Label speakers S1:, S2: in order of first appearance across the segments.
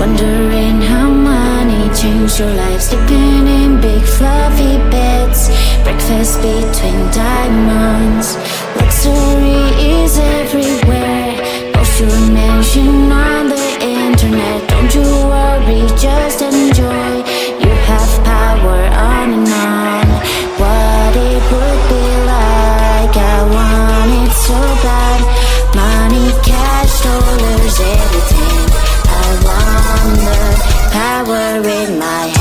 S1: Wondering how money changed your life. Sleeping in big fluffy beds, breakfast between diamonds. Luxury is everywhere, post your mention on the internet. Don't you worry, just enjoy. You have power on and on. What it would be like, I want it so bad. Money, cash, dollars, everything. I want the power in my hand.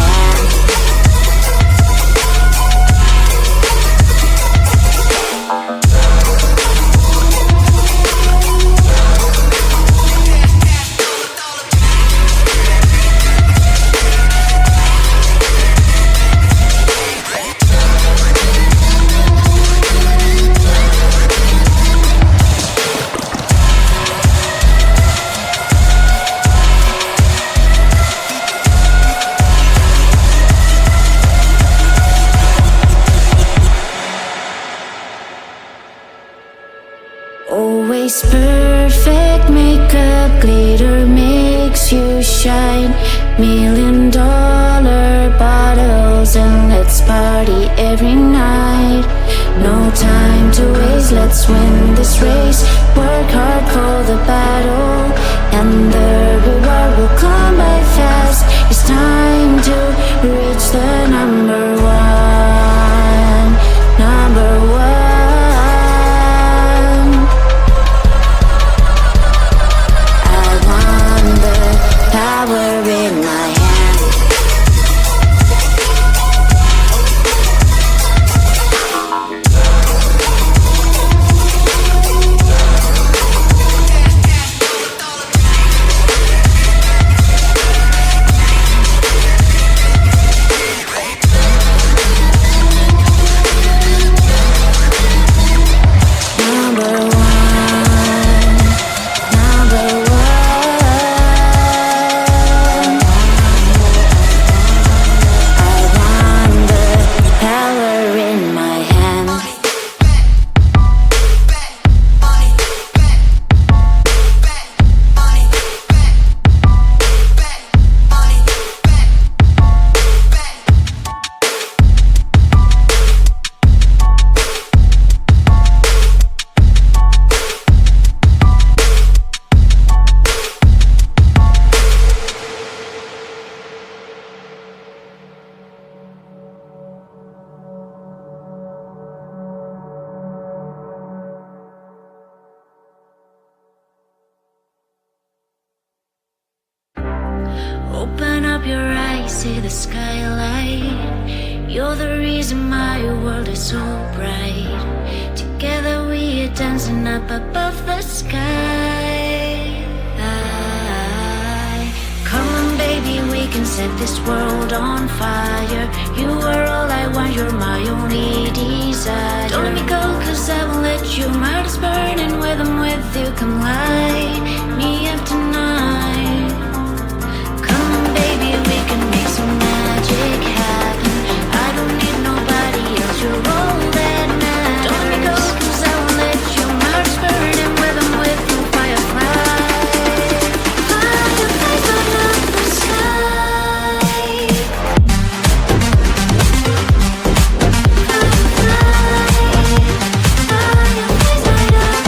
S1: Always perfect makeup, glitter makes you shine. $1,000,000 bottles and let's party every night. No time to waste, let's win this race. Work hard for the battle and the reward will come by fast. It's time to reach the number one. Number one. Power in my hand. Open up your eyes, see the skyline. You're the reason my world is so bright. Together we are dancing up above the sky. Come on baby, we can set this world on fire. You are all I want, you're my only desire. Don't let me go, cause I won't let you. My heart is burning with I'm with you. Come light me up tonight. Baby, we can make some magic happen. I don't need nobody else, you're all that matters. Don't let me go, cause I won't let you. My heart's burning with I'm with you. Firefly, fireflies light up the sky. Fireflies light up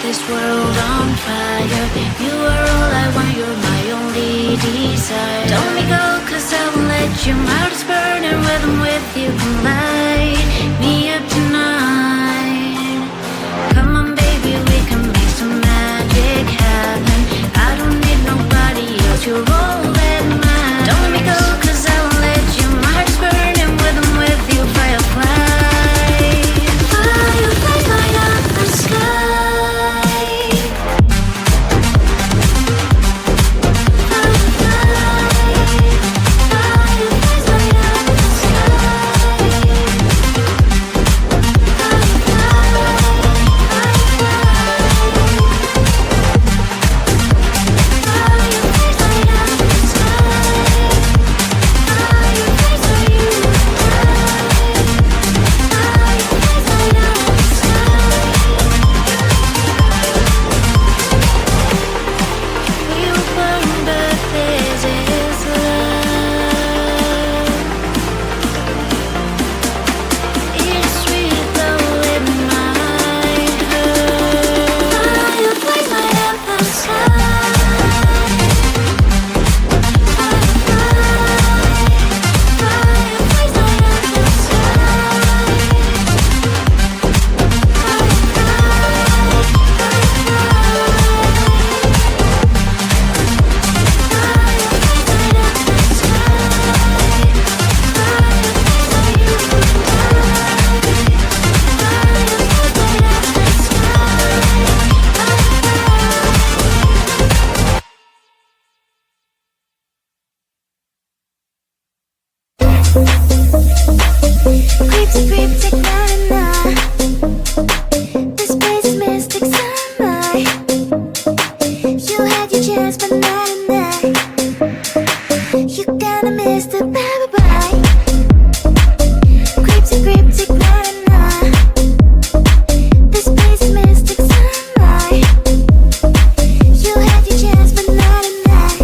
S1: the world on fire. You are all I want, you're my only desire. Don't let me go, cause I won't let you. My heart is burning with I'm with you. Come light me up tonight. Come on baby, we can make some magic happen. I don't need nobody else, you're all that matters. Don't let me go, cause I won't let you. My heart is burning with I'm with you. Firefly, fireflies light up the sky. Cryptic, na-na-na. This place is mystic summer. You had your chance, but not enough. You gonna miss the bye-bye. Cryptic, na-na-na. This place is mystic summer. You had your chance, but not enough.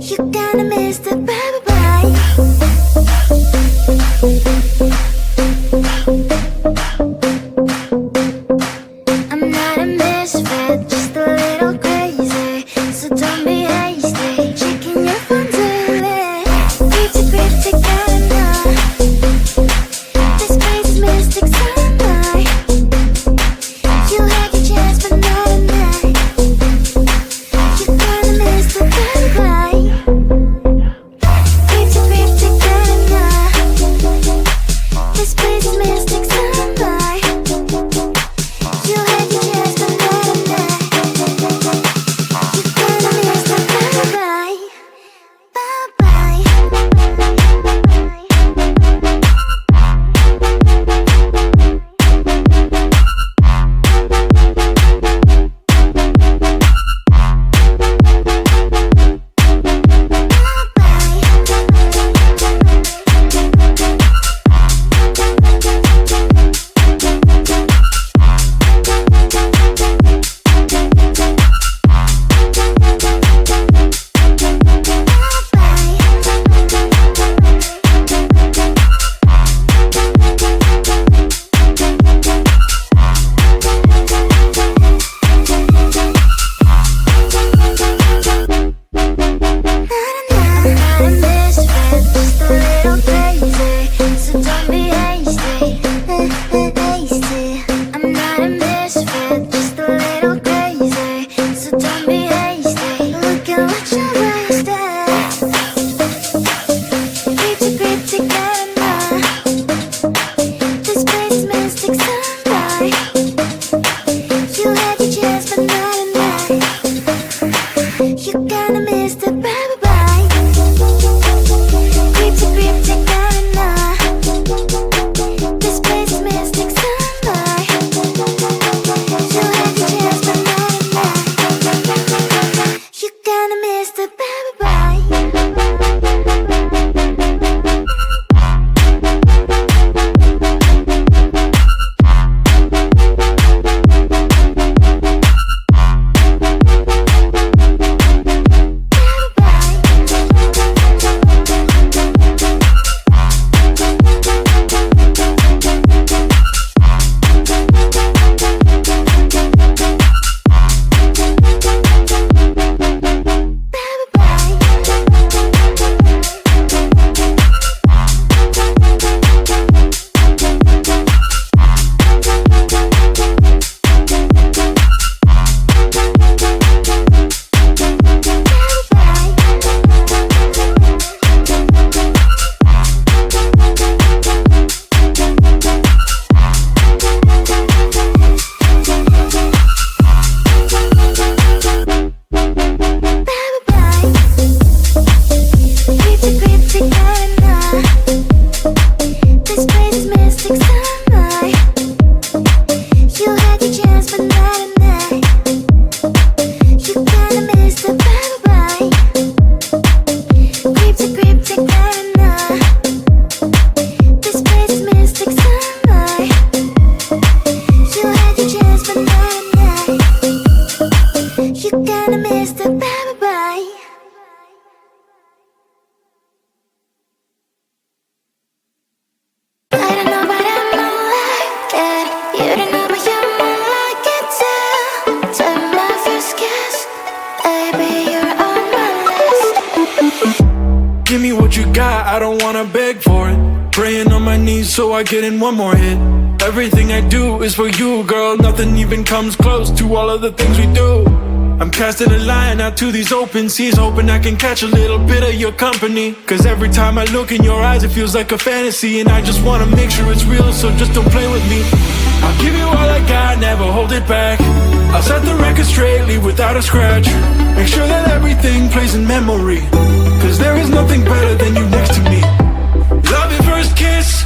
S1: You gonna miss the bye-bye. I'm not a misfit, just a little crazy, so don't be hasty, checking your phone daily. Cryptic, na-na-na. This place is mystic summer. You had your chance, but not enough. You're gonna miss the bye-bye. Cryptic, na-na-na. This place is mystic summer. You had your chance, but not enough. You're gonna miss the bye-bye. Bye-bye. You're gonna miss the bye-bye. Cryptic, na-na-na. This place is mystic summer. You had your chance, but not enough. You're gonna miss the bye-bye.
S2: Give me what you got, I don't wanna beg for it. Praying on my knees so I get in one more hit. Everything I do is for you, girl. Nothing even comes close to all of the things we do. I'm casting a line out to these open seas, hoping I can catch a little bit of your company. Cause every time I look in your eyes it feels like a fantasy, and I just wanna make sure it's real, so just don't play with me. I'll give you all I got, never hold it back. I'll set the record straightly without a scratch. Make sure that everything plays in memory, cause there is nothing better than you next to me. Love at first kiss,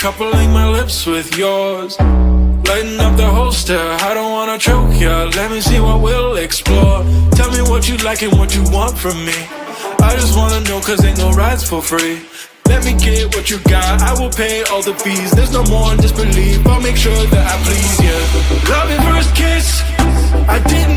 S2: coupling my lips with yours. Lighten up the holster, I don't wanna choke ya. Let me see what we'll explore. Tell me what you like and what you want from me. I just wanna know, cause ain't no rides for free. Let me get what you got, I will pay all the fees. There's no more disbelief, I'll make sure that I please you. Love at first kiss, I didn't